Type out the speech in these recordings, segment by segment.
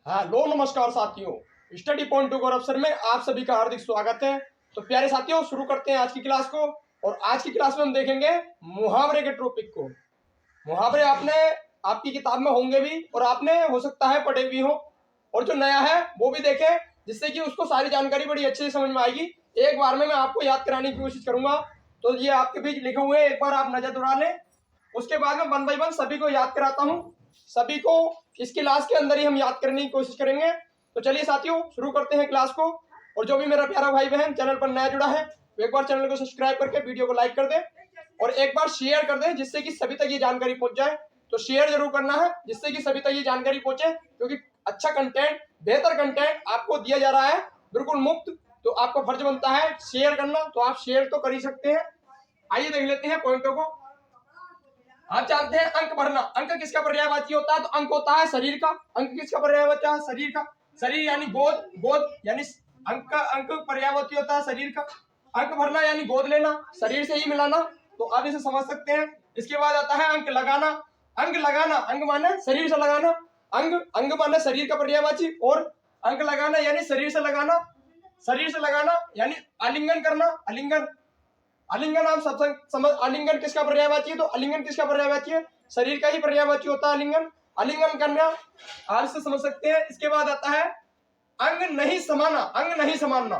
Hello नमस्कार साथियों, study point two अवसर में आप सभी का हार्दिक स्वागत है। तो प्यारे साथियों, शुरू करते हैं आज की क्लास को। और आज की क्लास में हम देखेंगे मुहावरे के टॉपिक को। मुहावरे आपकी किताब में होंगे भी और आपने हो सकता है पढ़े भी हो, और जो नया है वो भी देखे, जिससे कि उसको सारी जानकारी बड़ी अच्छे से समझ में आएगी। एक बार में मैं आपको याद कराने की कोशिश करूंगा। तो ये आपके बीच लिखे हुए हैं, एक बार आप नजर दौड़ा लें। उसके बाद में वन बाई वन सभी को याद कराता हूँ। सभी को इस क्लास के अंदर ही हम याद करने की कोशिश करेंगे। तो चलिए साथियों, शुरू करते हैं क्लास को। और जो भी मेरा प्यारा भाई बहन चैनल पर नया जुड़ा है, वो एक बार चैनल को सब्सक्राइब करके वीडियो को लाइक कर दे और एक बार शेयर कर दे, जिससे कि सभी तक ये जानकारी पहुंच जाए। तो शेयर जरूर करना है, जिससे कि सभी तक ये जानकारी पहुंचे, क्योंकि अच्छा कंटेंट, बेहतर कंटेंट आपको दिया जा रहा है बिल्कुल मुफ्त। तो आपका फर्ज बनता है शेयर करना। तो आप शेयर तो कर ही सकते हैं। आइए देख लेते हैं पॉइंटों को। आप जानते हैं अंक भरना। अंक किसका पर्यायवाची होता है? तो अंक होता है शरीर का। अंक किसका पर्यायवाची है? शरीर का। शरीर यानी गोद, गोद यानी अंक पर्यायवाची होता है शरीर का। अंक भरना यानी गोद लेना, शरीर से ही मिलाना। तो आप इसे समझ सकते हैं। इसके बाद आता है अंक लगाना। अंक लगाना, अंग माने शरीर से लगाना। अंग माने शरीर का पर्यायवाची, और अंक लगाना यानी शरीर से लगाना। शरीर से लगाना यानी आलिंगन करना। आलिंगन, आलिंगन आप सब समझ। आलिंगन किसका पर्यायवाची है? तो आलिंगन किसका पर्यायवाची है? शरीर का ही पर्यायवाची होता है आलिंगन। आलिंगन करना आप से समझ सकते हैं। इसके बाद आता है अंग नहीं समाना। अंग नहीं समाना,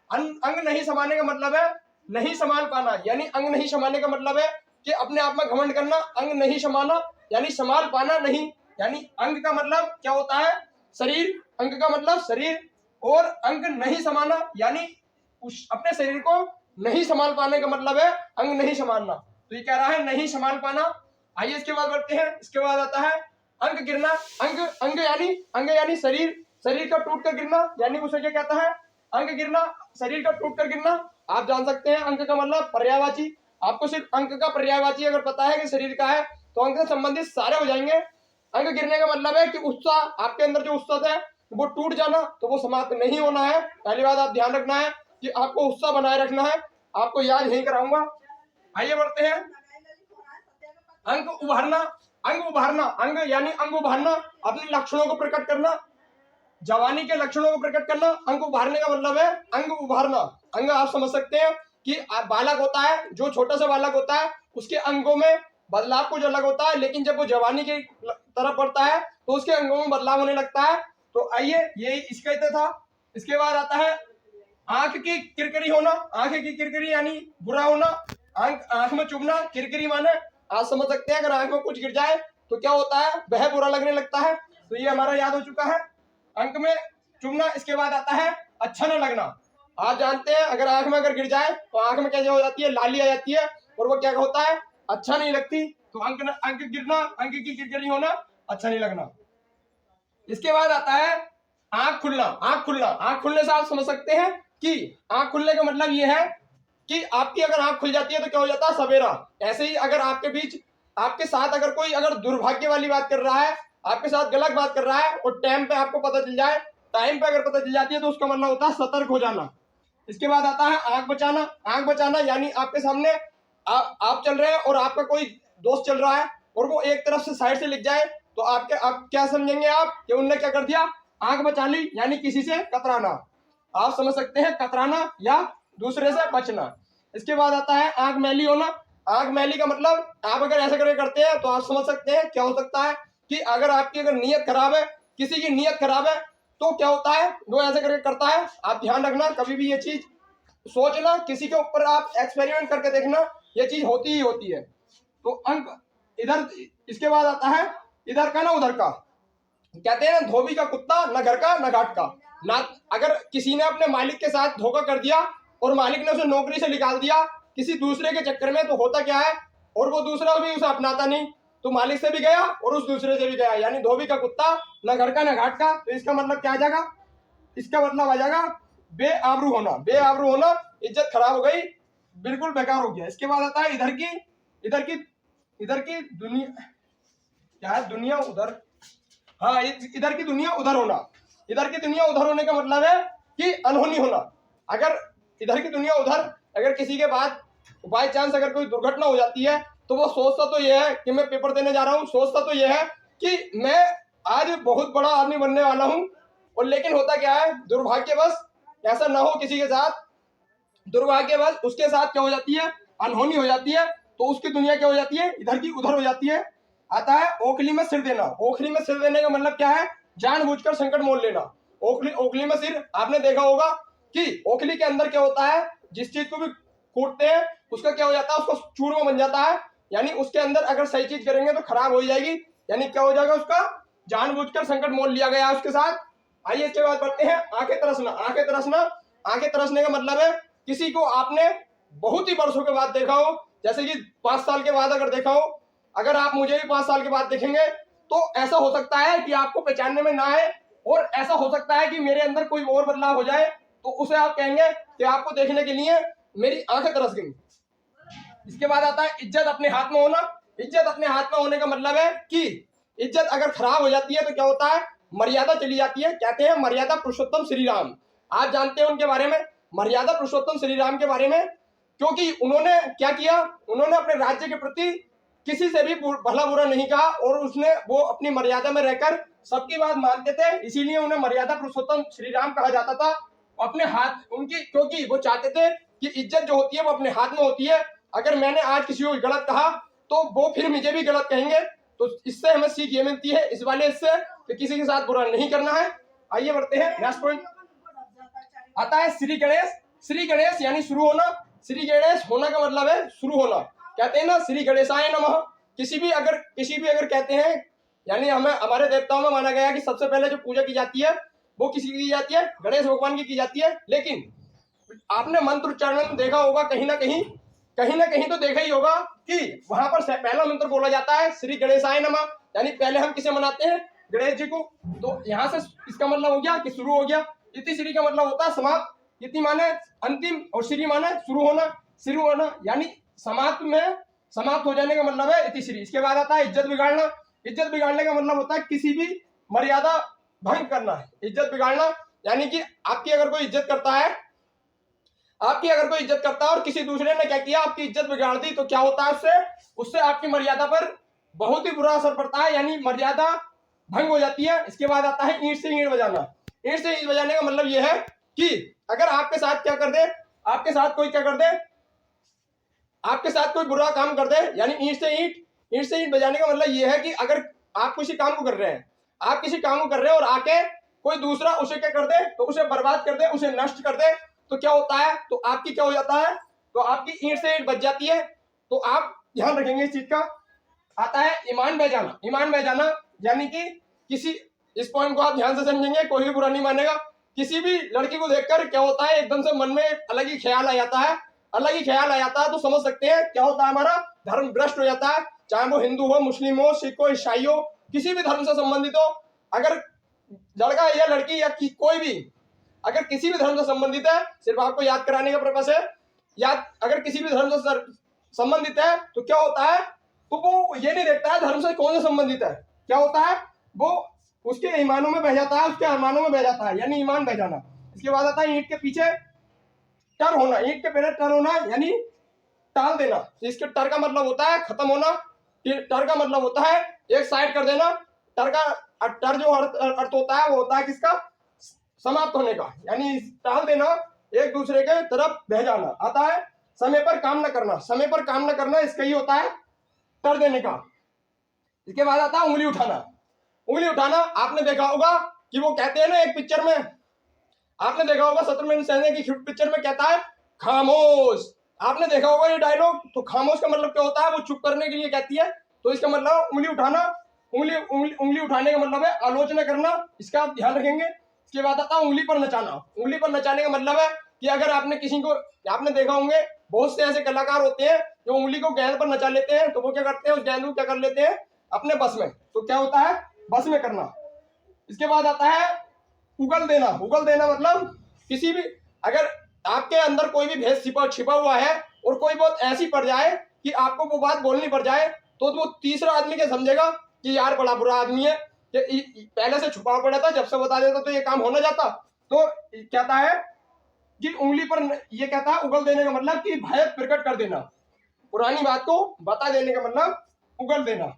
अंग नहीं समाने का मतलब है नहीं संभाल पाना। यानी अंग नहीं समाने का मतलब है कि अपने आप में घमंड करना। अंग नहीं समाना यानी संभाल पाना नहीं। यानी अंग का मतलब क्या होता है? शरीर। अंग का मतलब शरीर, और अंग नहीं समाना यानी उस अपने शरीर को नहीं संभाल पाने का मतलब है अंग नहीं संभालना। तो ये कह रहा है नहीं संभाल पाना। आइए इसके बाद बढ़ते हैं। इसके बाद आता है अंग गिरना। अंग यानी शरीर। शरीर का टूट कर गिरना, यानी उसे क्या कहता है? अंग गिरना, शरीर का टूट कर गिरना। आप जान सकते हैं अंग का मतलब पर्यायवाची। आपको सिर्फ अंग का पर्यायवाची अगर पता है कि शरीर का है, तो अंग से संबंधित सारे हो जाएंगे। अंग गिरने का मतलब है कि उत्साह, आपके अंदर जो उत्साह है वो टूट जाना, तो वो समाप्त नहीं होना है। पहली बात आप ध्यान रखना है कि आपको उत्साह बनाए रखना है। आपको याद यही कराऊंगा। आइए बढ़ते हैं। अंग उभारना। अंग उभारना, अंग यानी अंग उभारना, अपने लक्षणों को प्रकट करना, जवानी के लक्षणों को प्रकट करना। अंग उभारने का मतलब है अंग उभारना। अंग आप समझ सकते हैं कि बालक होता है, जो छोटा सा बालक होता है, उसके अंगों में बदलाव कुछ अलग होता है, लेकिन जब वो जवानी की तरफ बढ़ता है तो उसके अंगों में बदलाव होने लगता है। तो आइए, ये इसका था। इसके बाद आता है आंख की किरकिरी होना। आंख की किरकिरी यानी बुरा होना। आंख में चुभना। किरकिरी माने आप समझ सकते हैं, अगर आंख में कुछ गिर जाए तो क्या होता है? वह बुरा लगने लगता है। तो ये हमारा याद हो चुका है, अंक में चुभना। इसके बाद आता है अच्छा न लगना। आप जानते हैं अगर आंख में अगर गिर जाए तो आंख में क्या हो जाती है? लाली आ जाती है, और वो क्या होता है? अच्छा नहीं लगती। तो अंक गिरना, अंक की किरकिरी होना, अच्छा नहीं लगना। इसके बाद आता है आंख खुलना। आंख खुलना, आंख खुलने से आप समझ सकते हैं कि आंख खुलने का मतलब ये है कि आपकी अगर आंख खुल जाती है तो क्या हो जाता है? सवेरा। ऐसे ही अगर आपके बीच, आपके साथ अगर कोई अगर दुर्भाग्य वाली बात कर रहा है, आपके साथ गलत बात कर रहा है, और टाइम पे आपको पता चल जाए, टाइम पे अगर पता चल जाती है, तो उसका मतलब होता है सतर्क हो जाना। इसके बाद आता है आंख बचाना। आंख बचाना यानी आपके सामने आप चल रहे हैं और आपका कोई दोस्त चल रहा है, और वो एक तरफ से साइड से लिख जाए, तो आप क्या समझेंगे? आप कि उनने क्या कर दिया? आंख बचा ली, यानी किसी से कतराना। आप समझ सकते हैं, कतराना या दूसरे से बचना। इसके बाद आता है आंख मैली होना। आंख मैली का मतलब आप अगर ऐसा करते हैं तो आप समझ सकते हैं क्या हो सकता है कि अगर आपकी अगर नीयत खराब है, किसी की नीयत खराब है, तो क्या होता है? वो ऐसे करके करता है। आप ध्यान रखना, कभी भी ये चीज सोचना, किसी के ऊपर आप एक्सपेरिमेंट करके देखना, ये चीज होती ही होती है। तो अंक इधर। इसके बाद आता है इधर का ना उधर का। कहते हैं धोबी का कुत्ता, न घर का न घाट का। ना अगर किसी ने अपने मालिक के साथ धोखा कर दिया और मालिक ने उसे नौकरी से निकाल दिया किसी दूसरे के चक्कर में, तो होता क्या है? और वो दूसरा भी उसे अपनाता नहीं, तो मालिक से भी गया और उस दूसरे से भी गया। यानी धोबी का कुत्ता, न घर का न घाट का। तो इसका मतलब क्या आ जाएगा? इसका मतलब आ जाएगा बेआबरू होना। बेआबरू होना, इज्जत खराब हो गई, बिल्कुल बेकार हो गया। इसके बाद आता है इधर की दुनिया। क्या है? दुनिया उधर। हाँ, इधर की दुनिया उधर होना। इधर की दुनिया उधर होने का मतलब है कि अनहोनी होना। अगर इधर की दुनिया उधर, अगर किसी के बाद बाय चांस अगर कोई दुर्घटना हो जाती है, तो वो सोचता तो यह है कि मैं पेपर देने जा रहा हूँ, सोचता तो यह है कि मैं आज बहुत बड़ा आदमी बनने वाला हूँ, और लेकिन होता क्या है, दुर्भाग्यवश ऐसा ना हो किसी के साथ, दुर्भाग्यवश उसके साथ क्या हो जाती है, अनहोनी हो जाती है, तो उसकी दुनिया क्या हो जाती है, इधर की उधर हो जाती है। आता है ओखली में सिर देना। ओखली में सिर देने का मतलब क्या है, जानबूझकर संकट मोल लेना। ओखली ओखली में सिर, आपने देखा होगा कि ओखली के अंदर क्या होता है, जिस चीज को भी कूटते हैं उसका क्या हो जाता है, उसका चूरमा बन जाता है, यानी उसके अंदर अगर सही चीज करेंगे तो खराब हो जाएगी, यानी क्या हो जाएगा, उसका जानबूझकर संकट मोल लिया गया उसके साथ। आइए इसके बाद बढ़ते हैं, आंखें तरसना। आंखें तरसना, आंखें तरसने का मतलब है किसी को आपने बहुत ही वर्षों के बाद देखा हो, जैसे कि 5 साल के बाद अगर देखा हो, अगर आप मुझे भी 5 साल के बाद देखेंगे तो ऐसा हो सकता है कि आपको पहचानने में ना आए, और ऐसा हो सकता है कि मेरे अंदर कोई और बदलाव हो जाए, तो उसे आप कहेंगे कि आपको देखने के लिए मेरी आंखें तरस गई। इसके बाद आता है इज्जत अपने हाथ में होना। इज्जत अपने हाथ में होने का मतलब है कि इज्जत अगर खराब हो जाती है तो क्या होता है, मर्यादा चली जाती है। कहते हैं मर्यादा पुरुषोत्तम श्री राम, आप जानते हैं उनके बारे में, मर्यादा पुरुषोत्तम श्री राम के बारे में, क्योंकि उन्होंने क्या किया, उन्होंने अपने राज्य के प्रति किसी से भी भला बुरा नहीं कहा, और उसने वो अपनी मर्यादा में रहकर सबकी बात मानते थे, इसीलिए उन्हें मर्यादा पुरुषोत्तम श्री राम कहा जाता था। अपने हाथ उनकी, क्योंकि वो चाहते थे कि इज्जत जो होती है वो अपने हाथ में होती है। अगर मैंने आज किसी को गलत कहा तो वो फिर मुझे भी गलत कहेंगे, तो इससे हमें सीख ये मिलती है इस वाले इससे कि किसी के साथ बुरा नहीं करना है। आइए बढ़ते हैं, नेक्स्ट पॉइंट आता है श्री गणेश। श्री गणेश यानी शुरू होना। श्री गणेश होना का मतलब है शुरू होना। कहते हैं ना श्री गणेशाय नमः, किसी भी अगर कहते हैं, यानी हमें हमारे देवताओं में माना गया है कि सबसे पहले जो पूजा की जाती है वो किसी की जाती है, गणेश भगवान की जाती है। लेकिन आपने मंत्र उच्चारण में देखा होगा, कहीं ना कहीं तो देखा ही होगा कि वहां पर पहला मंत्र बोला जाता है श्री गणेशाय नमः, यानी पहले हम किसे मनाते हैं, गणेश जी को। तो यहाँ से इसका मतलब हो गया कि शुरू हो गया। इति श्री का मतलब होता है समाप्त। इति माने अंतिम और श्री माने शुरू होना, यानी समाप्त हो जाने का मतलब है इति श्री। इसके बाद आता है इज्जत बिगाड़ना। इज्जत बिगाड़ने का मतलब होता है किसी भी मर्यादा भंग करना है। इज्जत बिगाड़ना यानी कि आपकी अगर कोई इज्जत करता है और किसी दूसरे ने क्या किया, आपकी इज्जत बिगाड़ दी, तो क्या होता है, उससे आपकी मर्यादा पर बहुत ही बुरा असर पड़ता है, यानी मर्यादा भंग हो जाती है। इसके बाद आता है ईंट से ईंट बजाना। ईंट से ईंट बजाने का मतलब यह है कि अगर आपके साथ क्या कर दे, आपके साथ कोई बुरा काम कर दे, यानी ईंट से ईंट बजाने का मतलब यह है कि अगर आप किसी काम को कर रहे हैं, और आके कोई दूसरा उसे क्या कर दे, तो उसे बर्बाद कर दे, उसे नष्ट कर दे, तो क्या होता है, तो आपकी क्या हो जाता है, तो आपकी ईंट से ईंट बच जाती है। तो आप ध्यान रखेंगे इस चीज का। आता है ईमान बह जाना। ईमान बह जाना यानी कि इस पॉइंट को आप ध्यान से समझेंगे, कोई भी बुरा नहीं मानेगा। किसी भी लड़की को देखकर क्या होता है, एकदम से मन में अलग ही ख्याल आ जाता है, तो समझ सकते हैं क्या होता है, हमारा धर्म भ्रष्ट हो जाता है। चाहे वो हिंदू हो, मुस्लिम हो, सिख हो, ईसाई हो, किसी भी धर्म से संबंधित हो, अगर लड़का या लड़की या कोई भी अगर किसी भी धर्म से संबंधित है, सिर्फ आपको याद कराने का पर्पस है, अगर किसी भी धर्म से संबंधित है तो क्या होता है, तो वो ये नहीं देखता है धर्म से कौन से संबंधित है, क्या होता है, वो उसके ईमानों में बह जाता है, उसके अरमानों में बह जाता है, यानी ईमान बह जाना। इसके बाद आता है ईंट के पीछे टर होना। ईंट के पहले टर होना यानी टाल देना। इसके टर का मतलब होता है खत्म होना। टर का मतलब होता है एक साइड कर देना। टर जो अर्थ होता है वो होता है किसका, समाप्त होने का, यानी टाल देना, एक दूसरे के तरफ बह जाना। आता है समय पर काम न करना, इसका ही होता है टर देने का। इसके बाद आता है उंगली उठाना। आपने देखा होगा कि वो कहते हैं ना, एक पिक्चर में आपने देखा होगा, शत्रुघ्न सिन्हा की पिक्चर में कहता है खामोश। आपने देखा होगा ये डायलॉग। तो खामोश का मतलब क्या होता है, वो चुप करने के लिए कहती है, तो इसका मतलब उंगली उठाना। उंगली उठाने का मतलब है आलोचना करना, इसका आप ध्यान रखेंगे। इसके बाद आता है उंगली पर नचाने का मतलब है कि अगर आपने देखा होंगे बहुत से ऐसे कलाकार होते हैं जो उंगली को गेंद पर नचा लेते हैं, तो वो क्या करते हैं, उस गेंद को क्या कर लेते हैं अपने बस में, तो क्या होता है बस में करना। इसके बाद आता है उगल देना मतलब किसी भी, अगर आपके अंदर कोई भी भेद छिपा हुआ है और कोई बात ऐसी पड़ जाए कि आपको वो बात बोलनी पड़ जाए, तो वो तीसरा आदमी क्या समझेगा कि यार बड़ा बुरा आदमी है, कि पहले से छुपा पड़ा था, जब से बता देता तो ये काम हो ना जाता। तो कहता है कि उंगली पर, ये कहता है उगल देने का मतलब कि भय प्रकट कर देना, पुरानी बात को बता देने का मतलब उगल देना।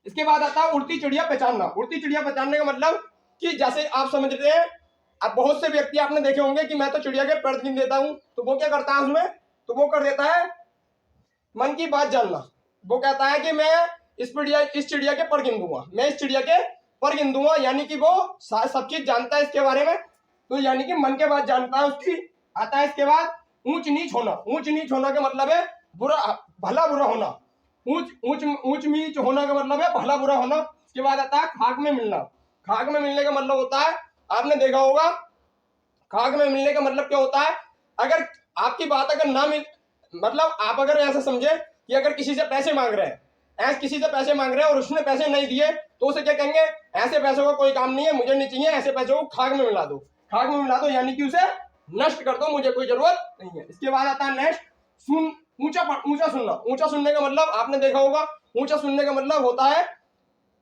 इसके बाद आता है उड़ती चिड़िया पहचानना का मतलब कि जैसे आप समझ रहे हैं, अब बहुत से व्यक्ति आपने देखे होंगे कि मैं तो चिड़िया के पर गिन देता हूं, तो वो क्या करता है उसमें, तो वो कर देता है मन की बात जानना। वो कहता है कि मैं इस चिड़िया के पर गिन दूंगा, मैं इस चिड़िया के पर गिन दूंगा, यानी कि वो सब चीज जानता है इसके बारे में, तो यानी कि मन के बात जानता है उसकी। आता है इसके बाद ऊंच नीच होना। ऊंच नीच होना का मतलब है बुरा भला बुरा होना। ऊंच नीच होना का मतलब है भला बुरा होना। इसके बाद आता है खाक में मिलना। खाक में मिलने का मतलब होता है, आपने देखा होगा, खाक में मिलने का मतलब क्या होता है, अगर आपकी बात अगर ना मिल, मतलब आप अगर ऐसा समझे कि अगर किसी से पैसे मांग रहे हैं, किसी से पैसे मांग रहे हैं और उसने पैसे नहीं दिए, तो उसे क्या कहेंगे, ऐसे पैसों का कोई काम नहीं है, मुझे नहीं चाहिए, ऐसे पैसों को खाक में मिला दो। खाक में मिला दो यानी कि उसे नष्ट कर दो, मुझे कोई जरूरत नहीं है। इसके बाद आता है नेक्स्ट, सुन ऊंचा सुनना। ऊंचा सुनने का मतलब आपने देखा होगा, ऊंचा सुनने का मतलब होता है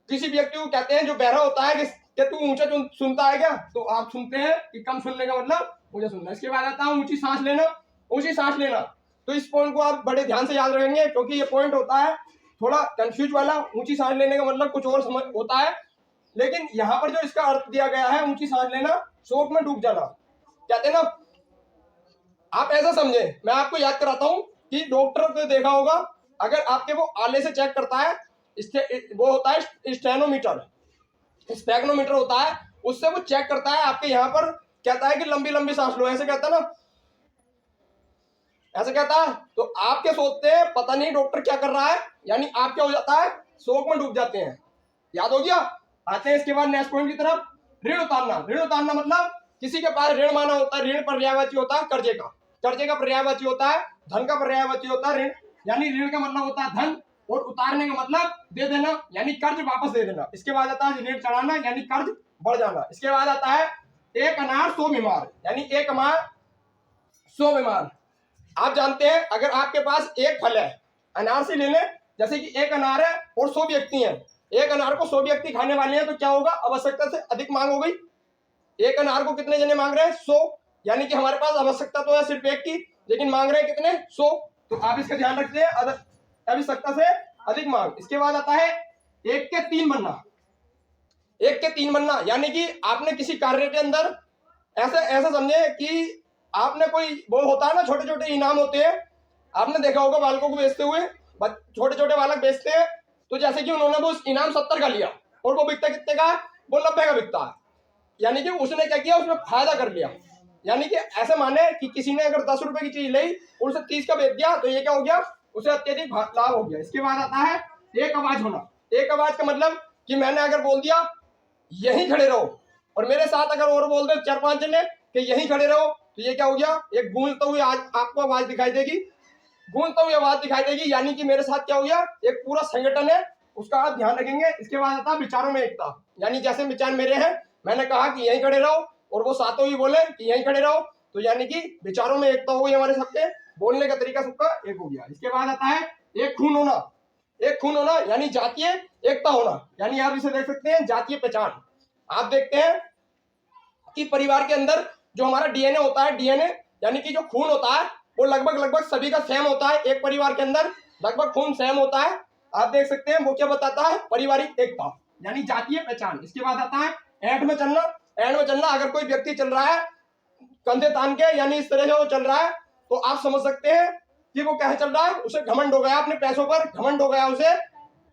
किसी व्यक्ति को कहते हैं जो बहरा होता है कि तू ऊंचा सुनता है क्या, तो आप सुनते हैं कि कम सुनने का मतलब ऊंचा सुनना। इसके बाद आता है ऊंची सांस लेना। ऊंची सांस लेना, तो इस पॉइंट को आप बड़े ध्यान से याद रखेंगे क्योंकि ये पॉइंट होता है थोड़ा कंफ्यूज वाला। ऊंची सांस लेने का मतलब कुछ और समझ होता है, लेकिन यहाँ पर जो इसका अर्थ दिया गया है ऊंची सांस लेना, शोक में डूब जाना कहते हैं ना। आप ऐसा समझे, मैं आपको याद कराता हूं कि डॉक्टर को देखा होगा, अगर आपके वो आले से चेक करता है, वो होता है स्टेनोमीटर, स्पेग्नोमीटर होता है, उससे वो चेक करता है आपके यहाँ पर, कहता है कि लंबी लंबी सांस लो, ऐसे कहता है ना, ऐसे कहता है। तो आप क्या सोचते हैं, पता नहीं डॉक्टर क्या कर रहा है, यानी आप क्या हो जाता है, शोक में डूब जाते हैं। याद हो गया। आते हैं इसके बाद नेक्स्ट पॉइंट की तरफ, ऋण उतारना। ऋण उतारना मतलब किसी के पास ऋण माना होता है, ऋण पर्यायवाची होता है कर्जे का, कर्जे का पर्यायवाची होता है धन का पर्यायवाची होता है ऋण, यानी ऋण का मतलब होता है धन, और उतारने का मतलब दे देना, यानी कर्ज वापस दे देना। इसके बाद आता है ऋण चढ़ाना, यानी कर्ज बढ़ जाना। इसके बाद आता है एक अनार 100 बीमार, यानी एक अनार 100 बीमार। आप जानते हैं अगर आपके पास एक फल है, अनार से ले लें, जैसे कि एक अनार है और 100 व्यक्ति हैं, एक अनार को 100 व्यक्ति खाने वाले हैं, तो क्या होगा, आवश्यकता से अधिक मांग हो गई। एक अनार को कितने जने मांग रहे हैं, 100, यानी कि हमारे पास आवश्यकता तो है सिर्फ एक की, लेकिन मांग रहे हैं कितने, 100। तो आप इसका ध्यान रखते हैं, आवश्यकता से अधिक मांग। इसके बाद आता है एक के 3 बनना। एक के 3 बनना यानी कि आपने किसी कार्य के अंदर ऐसा ऐसा समझे कि आपने कोई, वो होता है ना छोटे छोटे इनाम होते हैं, आपने देखा होगा बालकों को बेचते हुए, छोटे छोटे बालक बेचते हैं, तो जैसे कि उन्होंने वो इनाम 70 का लिया और वो बिकता कितने का है, वो 90 का बिकता है, यानी कि उसने क्या किया, उसमें फायदा कर लिया। यानी कि ऐसे माने कि किसी ने अगर 10 रुपए की चीज ली और उसे 30 का बेच दिया, तो ये क्या हो गया, उसे अत्यधिक लाभ हो गया। इसके बाद आता है एक आवाज होना। एक आवाज का मतलब कि मैंने अगर बोल दिया यहीं खड़े रहो, और मेरे साथ अगर और बोल दे 4-5 जने कि यहीं खड़े रहो, तो ये क्या हो गया, एक गूंजते हुए आज आपको आवाज दिखाई देगी, गूंजते हुए आवाज दिखाई देगी, यानी कि मेरे साथ क्या हो गया, एक पूरा संगठन है, उसका आप ध्यान रखेंगे। इसके बाद आता है विचारों में एकता, यानी जैसे विचार मेरे हैं, मैंने कहा कि यहीं खड़े रहो और वो सातों ही बोले कि यहीं खड़े रहो, तो यानी कि विचारों में एकता हो गई हमारे सबके, बोलने का तरीका सबका एक हो गया। इसके बाद आता है एक खून होना। एक खून होना यानी जातीय एकता होना, यानी आप इसे देख सकते हैं जातीय पहचान। आप देखते हैं कि परिवार के अंदर जो हमारा डीएनए होता है, डीएनए यानी कि जो खून होता है वो लगभग सभी का सेम होता है, एक परिवार के अंदर लगभग खून सेम होता है। आप देख सकते हैं वो क्या बताता है, पारिवारिक एकता यानी जातीय पहचान। इसके बाद आता है ऐंठ में चलना। ऐंठ में चलना, अगर कोई व्यक्ति चल रहा है कंधे तान के, यानी इस तरह से वो चल रहा है, तो आप समझ सकते हैं कि वो क्या चल रहा है, उसे घमंड हो गया, अपने पैसों पर घमंड हो गया, उसे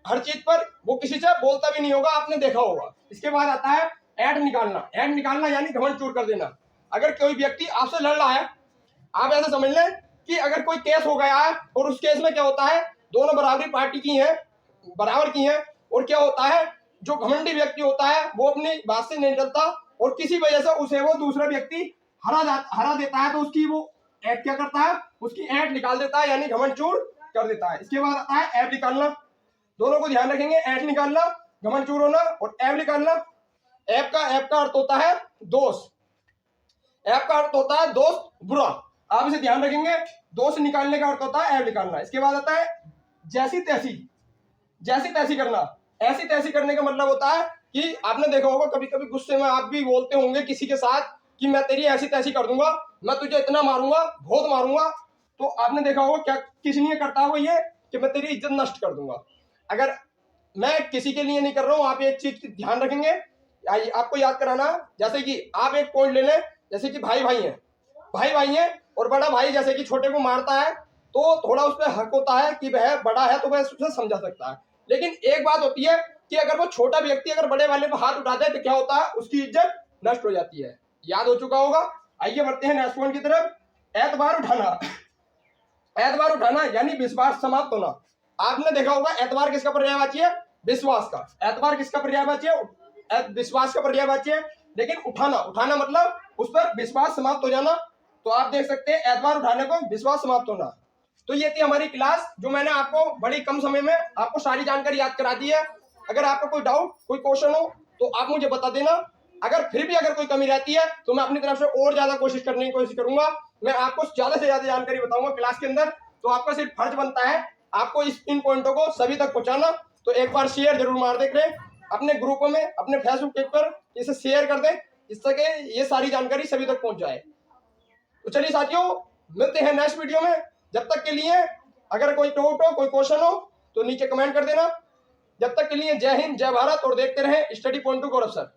हर चीज पर, वो किसी से बोलता भी नहीं होगा, आपने देखा होगा। इसके बाद आता है ऐंठ निकालना। ऐंठ निकालना यानी घमंड चूर कर देना। अगर कोई व्यक्ति आपसे लड़ रहा है, आप ऐसे समझ लें कि अगर कोई केस हो गया है और उस केस में क्या होता है, दोनों बराबरी पार्टी की हैं, बराबर की हैं, और क्या होता है, जो घमंडी व्यक्ति होता है वो अपनी बात से नहीं चलता और किसी वजह से उसे वो दूसरा व्यक्ति हरा देता है, तो उसकी वो ऐंठ क्या करता है, उसकी ऐंठ निकाल देता है, यानी घमंड चूर कर देता है। इसके बाद आता है ऐब निकालना। दोनों को ध्यान रखेंगे, ऐंठ निकालना, घमंड चूर होना, और ऐब निकालना। ऐब का अर्थ होता है दोष। ऐब का अर्थ होता है दोष, बुरा, आप इसे ध्यान रखेंगे। दोष निकालने का अर्थ होता है ऐब निकालना। इसके बाद आता है जैसी तैसी। जैसी तैसी करना, ऐसी तैसी करने का मतलब होता है कि आपने देखा होगा कभी कभी गुस्से में आप भी बोलते होंगे किसी के साथ कि मैं तेरी ऐसी तैसी कर दूंगा, मैं तुझे इतना मारूंगा, बहुत मारूंगा, तो आपने देखा होगा क्या किस लिए करता है वो, ये कि मैं तेरी इज्जत नष्ट कर दूंगा। अगर मैं किसी के लिए नहीं कर रहा हूं, आप एक चीज ध्यान रखेंगे, आपको याद कराना, जैसे कि आप एक पॉइंट ले लें, जैसे कि भाई भाई हैं और बड़ा भाई जैसे कि छोटे को मारता है तो थोड़ा उस पर हक होता है कि वह बड़ा है तो वह उसे समझा सकता है। लेकिन एक बात होती है कि अगर वो छोटा व्यक्ति अगर बड़े वाले पर हाथ उठाता है तो क्या होता है, उसकी इज्जत नष्ट हो जाती है। याद हो चुका होगा। आइए बढ़ते हैं नेक्स्ट पॉइंट की तरफ। एतबार उठाना यानी विश्वास समाप्त होना। आपने देखा होगा एतबार किसका पर्यायवाची है? विश्वास का। एतबार किसका पर्यायवाची है? विश्वास का पर्यायवाची है। लेकिन उठाना मतलब उस पर विश्वास समाप्त हो जाना। तो आप देख सकते हैं एतबार उठाने को विश्वास समाप्त होना। तो ये थी हमारी क्लास, जो मैंने आपको बड़ी कम समय में आपको सारी जानकारी याद करा दी है। अगर आपका कोई डाउट, कोई क्वेश्चन हो तो आप मुझे बता देना। अगर फिर भी अगर कोई कमी रहती है तो मैं अपनी तरफ से और ज्यादा कोशिश करने की कोशिश करूंगा। मैं आपको ज्यादा से ज्यादा जानकारी बताऊंगा क्लास के अंदर। तो आपका सिर्फ फर्ज बनता है आपको इन पॉइंटों को सभी तक पहुंचाना। तो एक बार शेयर जरूर मार दें अपने ग्रुपों में, अपने फेसबुक पेज पर इसे शेयर कर दें, जिससे कि ये सारी जानकारी सभी तक पहुंच जाए। तो चलिए साथियों, मिलते हैं नेक्स्ट वीडियो में। जब तक के लिए अगर कोई डाउट हो, कोई क्वेश्चन हो तो नीचे कमेंट कर देना। जब तक के लिए जय हिंद, जय भारत और देखते रहें स्टडी पॉइंट टू गौरव सर।